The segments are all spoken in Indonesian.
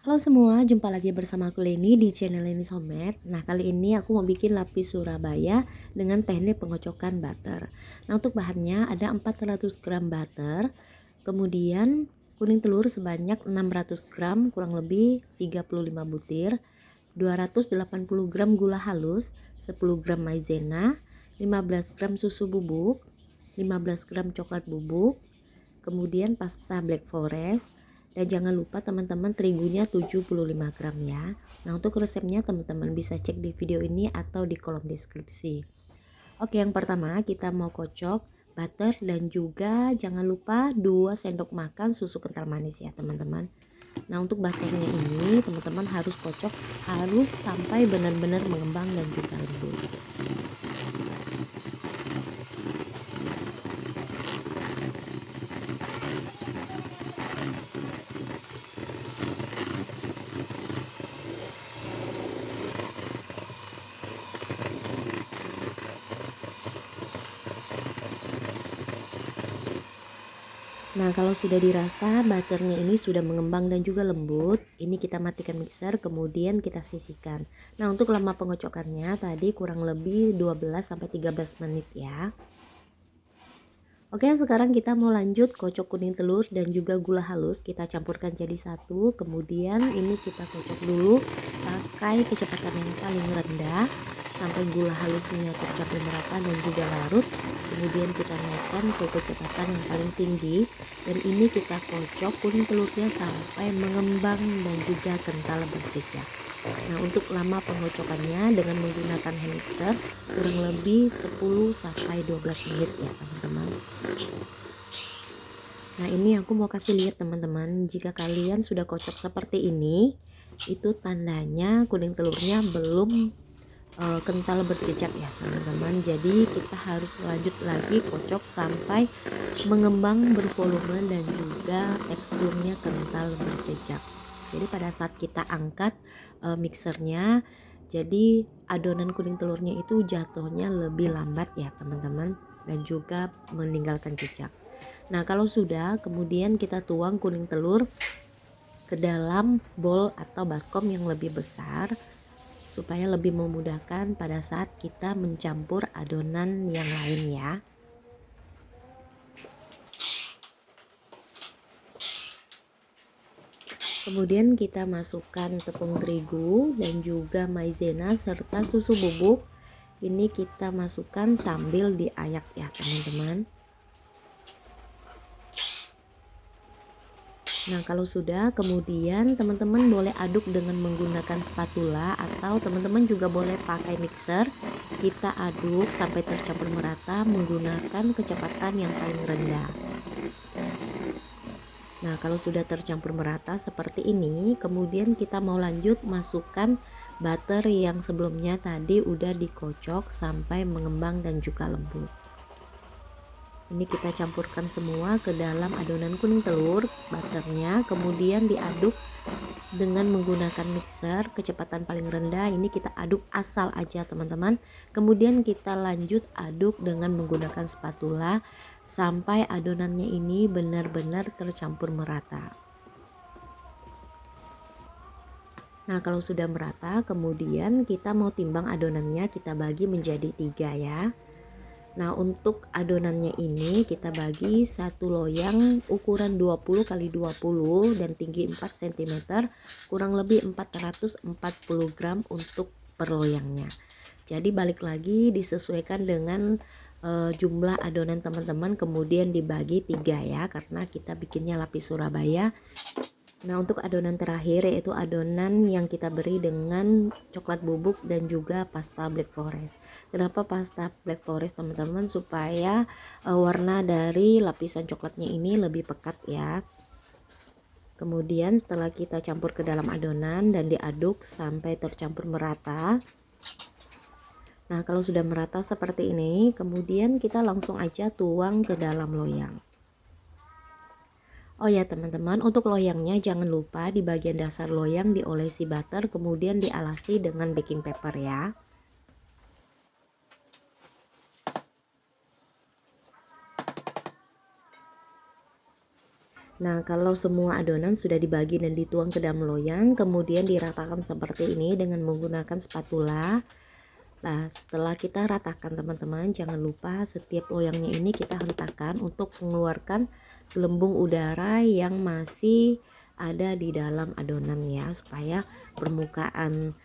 Halo semua, jumpa lagi bersama aku Leni di channel Leni Somet. Nah, kali ini aku mau bikin lapis Surabaya dengan teknik pengocokan butter. Nah, untuk bahannya ada 400 gram butter, kemudian kuning telur sebanyak 600 gram, kurang lebih 35 butir, 280 gram gula halus, 10 gram maizena, 15 gram susu bubuk, 15 gram coklat bubuk, kemudian pasta black forest, dan jangan lupa teman-teman terigunya 75 gram ya. Nah, untuk resepnya teman-teman bisa cek di video ini atau di kolom deskripsi. Oke, yang pertama kita mau kocok butter dan juga jangan lupa 2 sendok makan susu kental manis ya teman-teman. Nah, untuk butternya ini teman-teman harus kocok harus sampai benar-benar mengembang dan juga lembut. Nah, kalau sudah dirasa butternya ini sudah mengembang dan juga lembut, ini kita matikan mixer, kemudian kita sisihkan. Nah, untuk lama pengocokannya tadi kurang lebih 12-13 menit ya. Oke, sekarang kita mau lanjut kocok kuning telur dan juga gula halus, kita campurkan jadi satu. Kemudian ini kita kocok dulu pakai kecepatan yang paling rendah sampai gula halusnya tercampur merata dan juga larut. Kemudian kita naikkan ke kecepatan yang paling tinggi, dan ini kita kocok kuning telurnya sampai mengembang dan juga kental berjejak. Nah, untuk lama pengocokannya dengan menggunakan hand mixer kurang lebih 10-12 menit ya teman-teman. Nah, ini aku mau kasih lihat teman-teman, jika kalian sudah kocok seperti ini, itu tandanya kuning telurnya belum kental berjejak ya teman-teman. Jadi kita harus lanjut lagi kocok sampai mengembang, bervolume, dan juga teksturnya kental berjejak. Jadi pada saat kita angkat mixernya, jadi adonan kuning telurnya itu jatuhnya lebih lambat ya teman-teman, dan juga meninggalkan jejak. Nah, kalau sudah, kemudian kita tuang kuning telur ke dalam bowl atau baskom yang lebih besar supaya lebih memudahkan pada saat kita mencampur adonan yang lain ya. Kemudian kita masukkan tepung terigu dan juga maizena serta susu bubuk. Ini kita masukkan sambil diayak ya teman-teman. Nah, kalau sudah, kemudian teman-teman boleh aduk dengan menggunakan spatula atau teman-teman juga boleh pakai mixer. Kita aduk sampai tercampur merata menggunakan kecepatan yang paling rendah. Nah, kalau sudah tercampur merata seperti ini, kemudian kita mau lanjut masukkan butter yang sebelumnya tadi udah dikocok sampai mengembang dan juga lembut. Ini kita campurkan semua ke dalam adonan kuning telur, butternya, kemudian diaduk dengan menggunakan mixer kecepatan paling rendah. Ini kita aduk asal aja teman-teman. Kemudian kita lanjut aduk dengan menggunakan spatula sampai adonannya ini benar-benar tercampur merata. Nah, kalau sudah merata, kemudian kita mau timbang adonannya, kita bagi menjadi 3 ya. Nah, untuk adonannya ini kita bagi satu loyang ukuran 20 kali 20 dan tinggi 4 cm, kurang lebih 440 gram untuk per loyangnya. Jadi balik lagi disesuaikan dengan jumlah adonan teman-teman, kemudian dibagi 3 ya, karena kita bikinnya lapis Surabaya. Nah, untuk adonan terakhir yaitu adonan yang kita beri dengan coklat bubuk dan juga pasta black forest. Kenapa pasta black forest teman-teman? Supaya warna dari lapisan coklatnya ini lebih pekat ya. Kemudian setelah kita campur ke dalam adonan dan diaduk sampai tercampur merata. Nah, kalau sudah merata seperti ini, kemudian kita langsung aja tuang ke dalam loyang. Oh ya teman-teman, untuk loyangnya jangan lupa di bagian dasar loyang diolesi butter, kemudian dialasi dengan baking paper ya. Nah, kalau semua adonan sudah dibagi dan dituang ke dalam loyang, kemudian diratakan seperti ini dengan menggunakan spatula. Nah, setelah kita ratakan teman-teman, jangan lupa setiap loyangnya ini kita hentakan untuk mengeluarkan gelembung udara yang masih ada di dalam adonan ya, supaya permukaan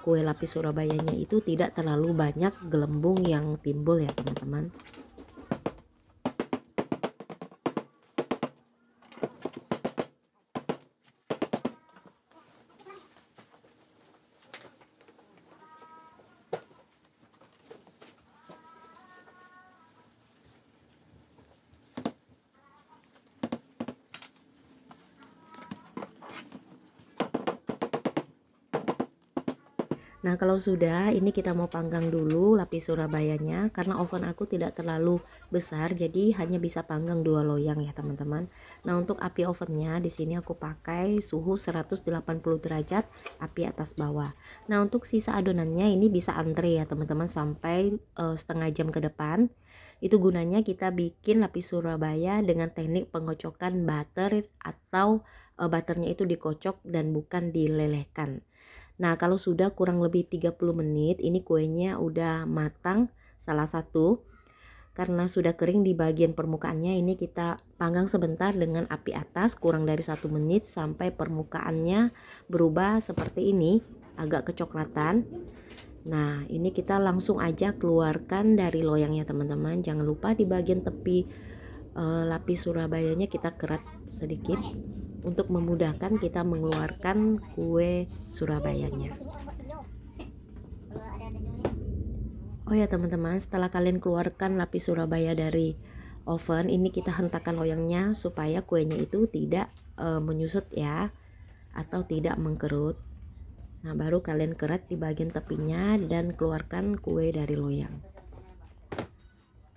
kue lapis Surabayanya itu tidak terlalu banyak gelembung yang timbul ya teman-teman. Nah, kalau sudah, ini kita mau panggang dulu lapis Surabayanya karena oven aku tidak terlalu besar, jadi hanya bisa panggang 2 loyang ya, teman-teman. Nah, untuk api ovennya di sini aku pakai suhu 180 derajat, api atas bawah. Nah, untuk sisa adonannya ini bisa antre ya, teman-teman, sampai setengah jam ke depan. Itu gunanya kita bikin lapis Surabaya dengan teknik pengocokan butter atau butternya itu dikocok dan bukan dilelehkan. Nah, kalau sudah kurang lebih 30 menit, ini kuenya udah matang salah satu. Karena sudah kering di bagian permukaannya, ini kita panggang sebentar dengan api atas kurang dari 1 menit sampai permukaannya berubah seperti ini, agak kecoklatan. Nah, ini kita langsung aja keluarkan dari loyangnya teman-teman. Jangan lupa di bagian tepi lapis Surabayanya kita kerat sedikit untuk memudahkan kita mengeluarkan kue Surabayanya. Oh ya teman-teman, setelah kalian keluarkan lapis Surabaya dari oven, ini kita hentakan loyangnya supaya kuenya itu tidak menyusut ya, atau tidak mengkerut. Nah, baru kalian kerat di bagian tepinya dan keluarkan kue dari loyang.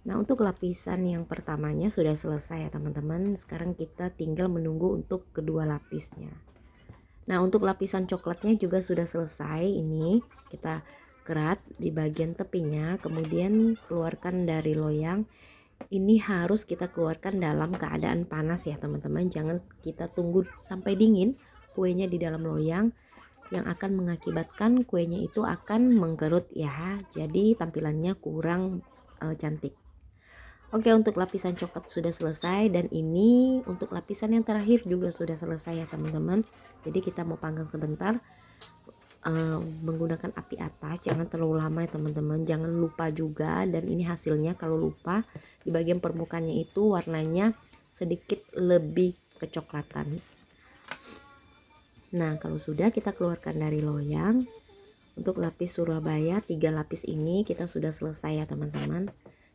Nah, untuk lapisan yang pertamanya sudah selesai ya teman-teman. Sekarang kita tinggal menunggu untuk kedua lapisnya. Nah, untuk lapisan coklatnya juga sudah selesai. Ini kita kerat di bagian tepinya, kemudian keluarkan dari loyang. Ini harus kita keluarkan dalam keadaan panas ya teman-teman. Jangan kita tunggu sampai dingin kuenya di dalam loyang, yang akan mengakibatkan kuenya itu akan mengkerut ya. Jadi tampilannya kurang cantik. Oke, untuk lapisan coklat sudah selesai dan ini untuk lapisan yang terakhir juga sudah selesai ya teman-teman. Jadi kita mau panggang sebentar menggunakan api atas, jangan terlalu lama ya teman-teman. Jangan lupa juga, dan ini hasilnya kalau lupa, di bagian permukaannya itu warnanya sedikit lebih kecoklatan. Nah, kalau sudah kita keluarkan dari loyang. Untuk lapis Surabaya 3 lapis ini kita sudah selesai ya teman-teman.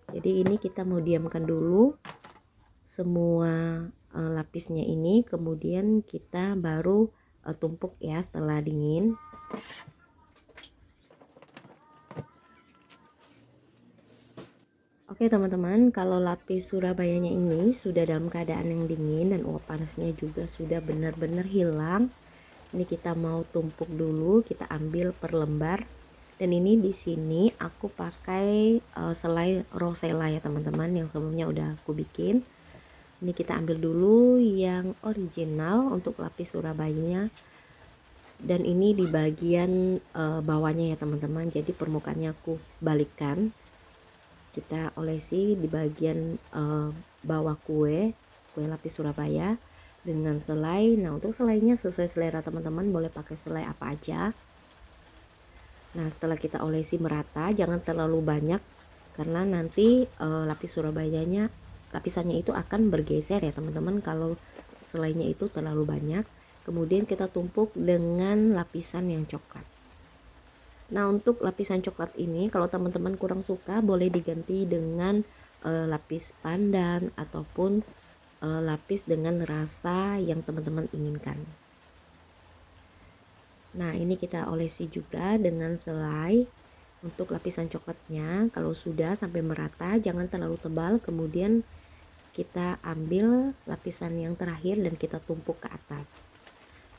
Jadi ini kita mau diamkan dulu semua lapisnya ini, kemudian kita baru tumpuk ya setelah dingin. Oke teman-teman, kalau lapis Surabayanya ini sudah dalam keadaan yang dingin dan uap panasnya juga sudah benar-benar hilang. Ini kita mau tumpuk dulu, kita ambil per lembar. Dan ini di sini aku pakai selai rosella ya teman-teman, yang sebelumnya udah aku bikin. Ini kita ambil dulu yang original untuk lapis Surabayanya. Dan ini di bagian bawahnya ya teman-teman. Jadi permukaannya aku balikkan. Kita olesi di bagian bawah kue lapis Surabaya dengan selai. Nah, untuk selainya sesuai selera teman-teman, boleh pakai selai apa aja. Nah, setelah kita olesi merata, jangan terlalu banyak karena nanti lapis Surabayanya, lapisannya itu akan bergeser ya teman-teman kalau selainya itu terlalu banyak. Kemudian kita tumpuk dengan lapisan yang coklat. Nah, untuk lapisan coklat ini kalau teman-teman kurang suka, boleh diganti dengan lapis pandan ataupun lapis dengan rasa yang teman-teman inginkan. Nah, ini kita olesi juga dengan selai untuk lapisan coklatnya. Kalau sudah sampai merata, jangan terlalu tebal. Kemudian kita ambil lapisan yang terakhir dan kita tumpuk ke atas.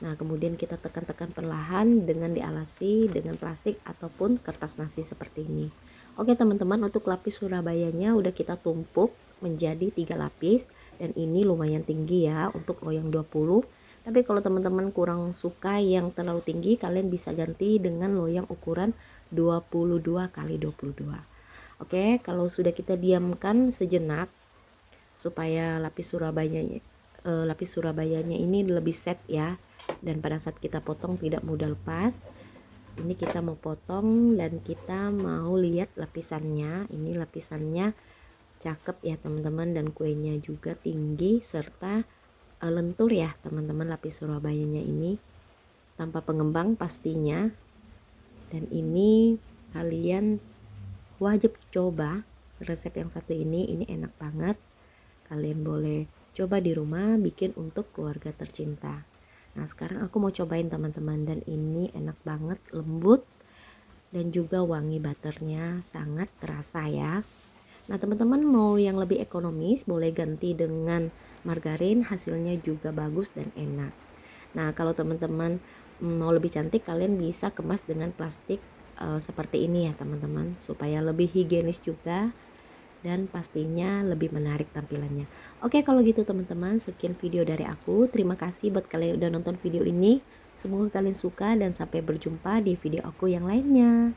Nah, kemudian kita tekan-tekan perlahan dengan dialasi dengan plastik ataupun kertas nasi seperti ini. Oke teman-teman, untuk lapis Surabayanya udah kita tumpuk menjadi 3 lapis. dan ini lumayan tinggi ya untuk loyang 20. Tapi kalau teman-teman kurang suka yang terlalu tinggi, kalian bisa ganti dengan loyang ukuran 22 kali 22. Oke, kalau sudah kita diamkan sejenak supaya lapis Surabayanya ini lebih set ya, dan pada saat kita potong tidak mudah lepas. Ini kita mau potong dan kita mau lihat lapisannya. Ini lapisannya cakep ya teman-teman, dan kuenya juga tinggi serta lentur ya teman-teman. Lapis Surabayanya ini tanpa pengembang pastinya, dan ini kalian wajib coba resep yang satu ini enak banget. Kalian boleh coba di rumah bikin untuk keluarga tercinta. Nah sekarang aku mau cobain teman-teman, dan ini enak banget, lembut dan juga wangi butternya sangat terasa ya. Nah teman-teman mau yang lebih ekonomis boleh ganti dengan margarin, hasilnya juga bagus dan enak. Nah kalau teman-teman mau lebih cantik, kalian bisa kemas dengan plastik seperti ini ya teman-teman, supaya lebih higienis juga dan pastinya lebih menarik tampilannya. Oke kalau gitu teman-teman, sekian video dari aku. Terima kasih buat kalian yang udah nonton video ini. Semoga kalian suka dan sampai berjumpa di video aku yang lainnya.